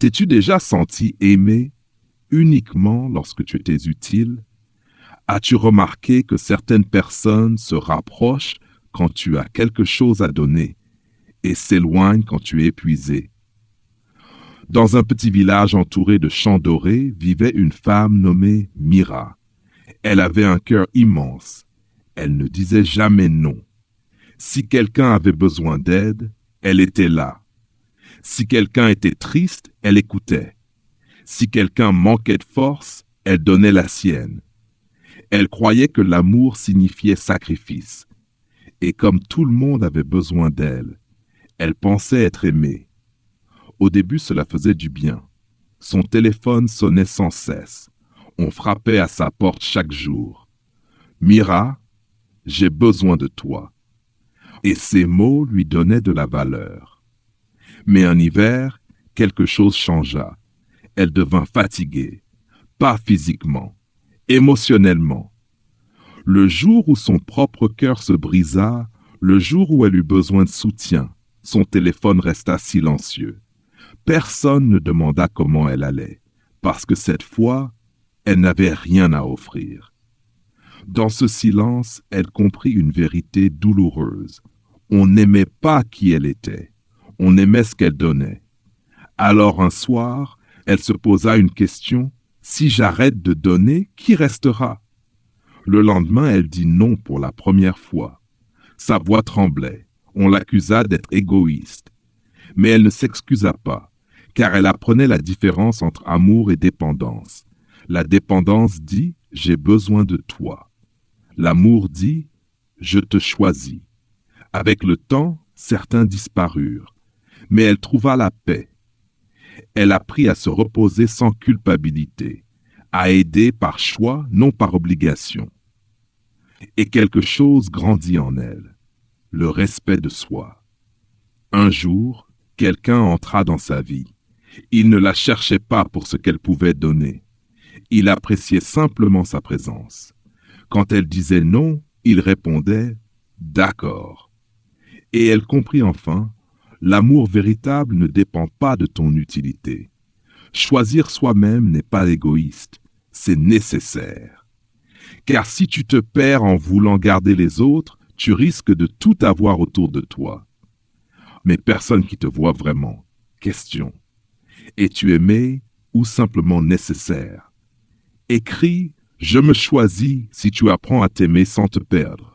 T'es-tu déjà senti aimé uniquement lorsque tu étais utile? As-tu remarqué que certaines personnes se rapprochent quand tu as quelque chose à donner et s'éloignent quand tu es épuisé? Dans un petit village entouré de champs dorés vivait une femme nommée Mira. Elle avait un cœur immense. Elle ne disait jamais non. Si quelqu'un avait besoin d'aide, elle était là. Si quelqu'un était triste, elle écoutait. Si quelqu'un manquait de force, elle donnait la sienne. Elle croyait que l'amour signifiait sacrifice. Et comme tout le monde avait besoin d'elle, elle pensait être aimée. Au début, cela faisait du bien. Son téléphone sonnait sans cesse. On frappait à sa porte chaque jour. Mira, j'ai besoin de toi. Et ces mots lui donnaient de la valeur. Mais en hiver, quelque chose changea. Elle devint fatiguée, pas physiquement, émotionnellement. Le jour où son propre cœur se brisa, le jour où elle eut besoin de soutien, son téléphone resta silencieux. Personne ne demanda comment elle allait, parce que cette fois, elle n'avait rien à offrir. Dans ce silence, elle comprit une vérité douloureuse. On n'aimait pas qui elle était, on aimait ce qu'elle donnait. Alors un soir, elle se posa une question: si j'arrête de donner, qui restera? Le lendemain, elle dit non pour la première fois. Sa voix tremblait. On l'accusa d'être égoïste. Mais elle ne s'excusa pas, car elle apprenait la différence entre amour et dépendance. La dépendance dit « j'ai besoin de toi ». L'amour dit « je te choisis ». Avec le temps, certains disparurent, mais elle trouva la paix. Elle apprit à se reposer sans culpabilité, à aider par choix, non par obligation. Et quelque chose grandit en elle, le respect de soi. Un jour, quelqu'un entra dans sa vie. Il ne la cherchait pas pour ce qu'elle pouvait donner. Il appréciait simplement sa présence. Quand elle disait non, il répondait « d'accord ». Et elle comprit enfin, l'amour véritable ne dépend pas de ton utilité. Choisir soi-même n'est pas égoïste, c'est nécessaire. Car si tu te perds en voulant garder les autres, tu risques de tout avoir autour de toi. Mais personne qui te voit vraiment. Question. Es-tu aimé ou simplement nécessaire? Écris « Je me choisis » si tu apprends à t'aimer sans te perdre.